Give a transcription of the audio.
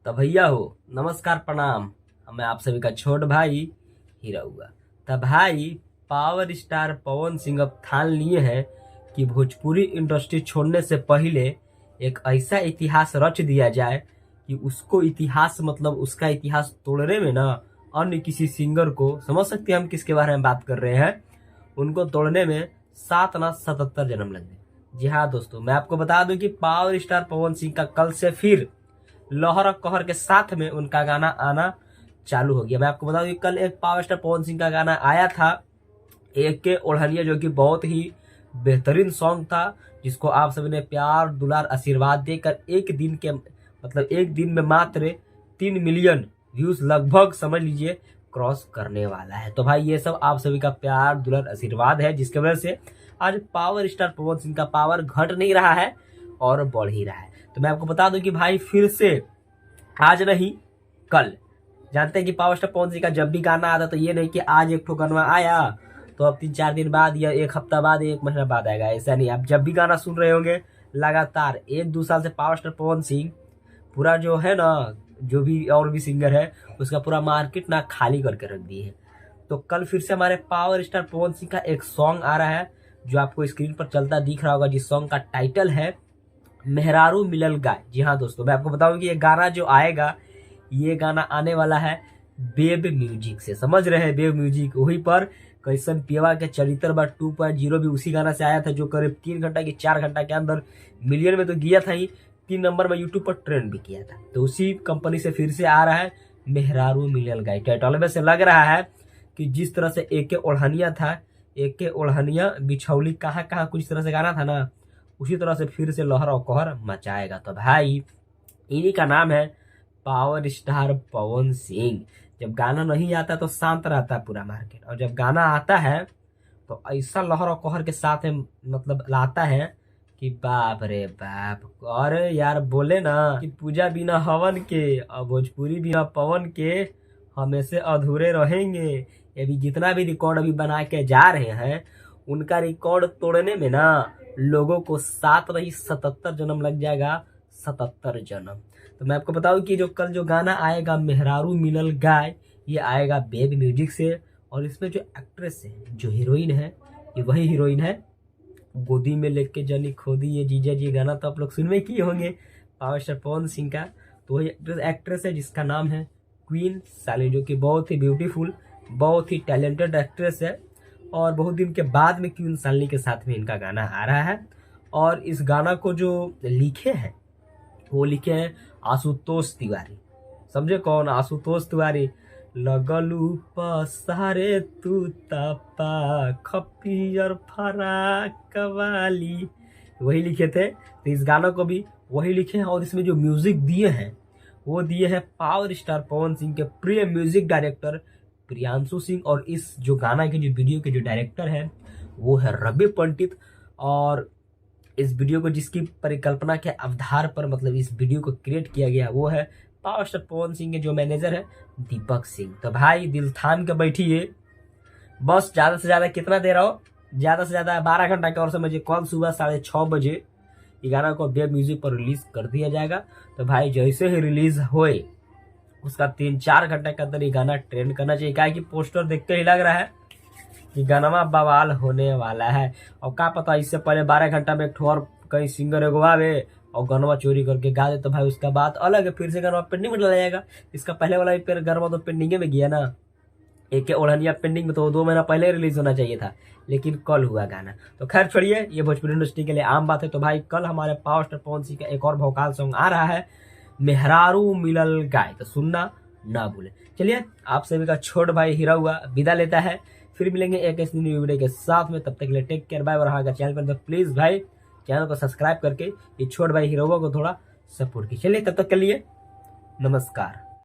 तो भैया हो नमस्कार प्रणाम। मैं आप सभी का छोट भाई हीरा हुआ। तो भाई पावर स्टार पवन सिंह अब ठान लिए हैं कि भोजपुरी इंडस्ट्री छोड़ने से पहले एक ऐसा इतिहास रच दिया जाए कि उसको इतिहास मतलब उसका इतिहास तोड़ने में ना अन्य किसी सिंगर को, समझ सकते हैं हम किसके बारे में बात कर रहे हैं, उनको तोड़ने में 7 ना 77 जन्म लग गए। जी हाँ दोस्तों, मैं आपको बता दूं कि पावर स्टार पवन सिंह का कल से फिर लहर और कहर के साथ में उनका गाना आना चालू हो गया। मैं आपको बता दूं कि कल एक पावर स्टार पवन सिंह का गाना आया था, एक के ओढ़निया, जो कि बहुत ही बेहतरीन सॉन्ग था, जिसको आप सभी ने प्यार दुलार आशीर्वाद देकर एक दिन में मात्र 3 मिलियन व्यूज लगभग समझ लीजिए क्रॉस करने वाला है। तो भाई ये सब आप सभी का प्यार दुलार आशीर्वाद है, जिसकी वजह से आज पावर स्टार पवन सिंह का पावर घट नहीं रहा है और बढ़ ही रहा है। तो मैं आपको बता दूं कि भाई फिर से आज नहीं कल, जानते हैं कि पावर स्टार पवन सिंह का जब भी गाना आता तो ये नहीं कि आज एक ठो गाना आया तो अब 3-4 दिन बाद या एक हफ्ता बाद एक महीना बाद आएगा, ऐसा नहीं। आप जब भी गाना सुन रहे होंगे लगातार 1-2 साल से पावर स्टार पवन सिंह पूरा जो है ना, जो भी और भी सिंगर है उसका पूरा मार्केट ना खाली करके रख दिए है। तो कल फिर से हमारे पावर स्टार पवन सिंह का एक सॉन्ग आ रहा है जो आपको स्क्रीन पर चलता दिख रहा होगा, जिस सॉन्ग का टाइटल है मेहरारू मिलल गाय। जी हाँ दोस्तों, मैं आपको बताऊं कि ये गाना जो आएगा, ये गाना आने वाला है बेब म्यूजिक से। समझ रहे हैं, बेब म्यूजिक, वहीं पर कैसन पियवा के चरित्र बा 2.0 भी उसी गाना से आया था, जो करीब 3 घंटा की 4 घंटा के अंदर मिलियन में तो गया था ही, 3 नंबर में यूट्यूब पर ट्रेंड भी किया था। तो उसी कंपनी से फिर से आ रहा है मेहरारू मिलल गाय। टाइटल में से लग रहा है कि जिस तरह से एक के ओढ़निया था, एक के ओढ़निया बिछौली कहाँ कहाँ कुछ तरह से गाना था ना, उसी तरह से फिर से लहर और कहर मचाएगा। तो भाई इन्हीं का नाम है पावर स्टार पवन सिंह। जब गाना नहीं आता तो शांत रहता है पूरा मार्केट, और जब गाना आता है तो ऐसा लहर और कहर के साथ में मतलब लाता है कि बाप रे बाप। और यार बोले ना कि पूजा बिना हवन के और भोजपुरी बिना पवन के हमेशा अधूरे रहेंगे। ये भी जितना भी रिकॉर्ड अभी बना के जा रहे हैं, उनका रिकॉर्ड तोड़ने में ना लोगों को 7 नहीं 77 जन्म लग जाएगा, 77 जन्म। तो मैं आपको बताऊं कि जो कल जो गाना आएगा मेहरारू मिलल गाय, ये आएगा बेब म्यूजिक से। और इसमें जो एक्ट्रेस है, जो हीरोइन है, ये वही हीरोइन है गोदी में लेके जनी खोदी ये जीजा जी। गाना तो आप लोग सुनवे किए होंगे पावर स्टार पवन सिंह का। तो वही एक्ट्रेस है जिसका नाम है क्वीन साली, जो कि बहुत ही ब्यूटीफुल, बहुत ही टैलेंटेड एक्ट्रेस है। और बहुत दिन के बाद में क्वीन साली के साथ में इनका गाना आ रहा है। और इस गाना को जो लिखे हैं वो लिखे हैं आशुतोष तिवारी। समझे कौन? आशुतोष तिवारी। लगलू पसारे तू तपा खपियर फराक वाली, वही लिखे थे। तो इस गाना को भी वही लिखे हैं। और इसमें जो म्यूजिक दिए हैं वो दिए हैं पावर स्टार पवन सिंह के प्रिय म्यूजिक डायरेक्टर प्रियांशु सिंह। और इस जो गाना के जो वीडियो के जो डायरेक्टर है वो है रवि पंडित। और इस वीडियो को जिसकी परिकल्पना के आधार पर मतलब इस वीडियो को क्रिएट किया गया वो है पावर स्टार पवन सिंह के जो मैनेजर है दीपक सिंह। तो भाई दिल थाम के बैठिए, बस ज्यादा से ज्यादा कितना दे रहा हो, ज्यादा से ज्यादा 12 घंटा के और समझिए, कल सुबह 6:30 बजे ये गाना को वेब म्यूजिक पर रिलीज कर दिया जाएगा। तो भाई जैसे ही रिलीज होए उसका 3-4 घंटे के अंदर ये गाना ट्रेंड करना चाहिए। क्या कि पोस्टर देखते ही लग रहा है कि गाना बवाल होने वाला है। और क्या पता इससे पहले 12 घंटा में एक ठो और कहीं सिंगर एगो आवे और गाना चोरी करके गा दे, तो भाई उसका बात अलग है, फिर से गाना पेंडिंग में डाला जाएगा। इसका पहले वाला भी गाना तो पेंडिंग में गया ना, एक के ओढ़निया पेंडिंग में तो 2 महीना पहले रिलीज होना चाहिए था, लेकिन कल हुआ गाना। तो खैर छोड़िए, ये भोजपुरी इंडस्ट्री के लिए आम बात है। तो भाई कल हमारे पावर स्टार पवन सिंह का एक और भोकाल सॉन्ग आ रहा है मेहरारू मिलल गाय, तो सुनना ना भूले। चलिए आप सभी का छोट भाई हीरा हुआ विदा लेता है, फिर मिलेंगे एक ऐसी न्यू वीडियो के साथ में। तब तक के लिए टेक केयर, बाय। और हाँ, अगर चैनल पर तो प्लीज भाई चैनल को सब्सक्राइब करके ये छोट भाई हीरा हुआ को थोड़ा सपोर्ट कीजिए। चलिए तब तक के लिए नमस्कार।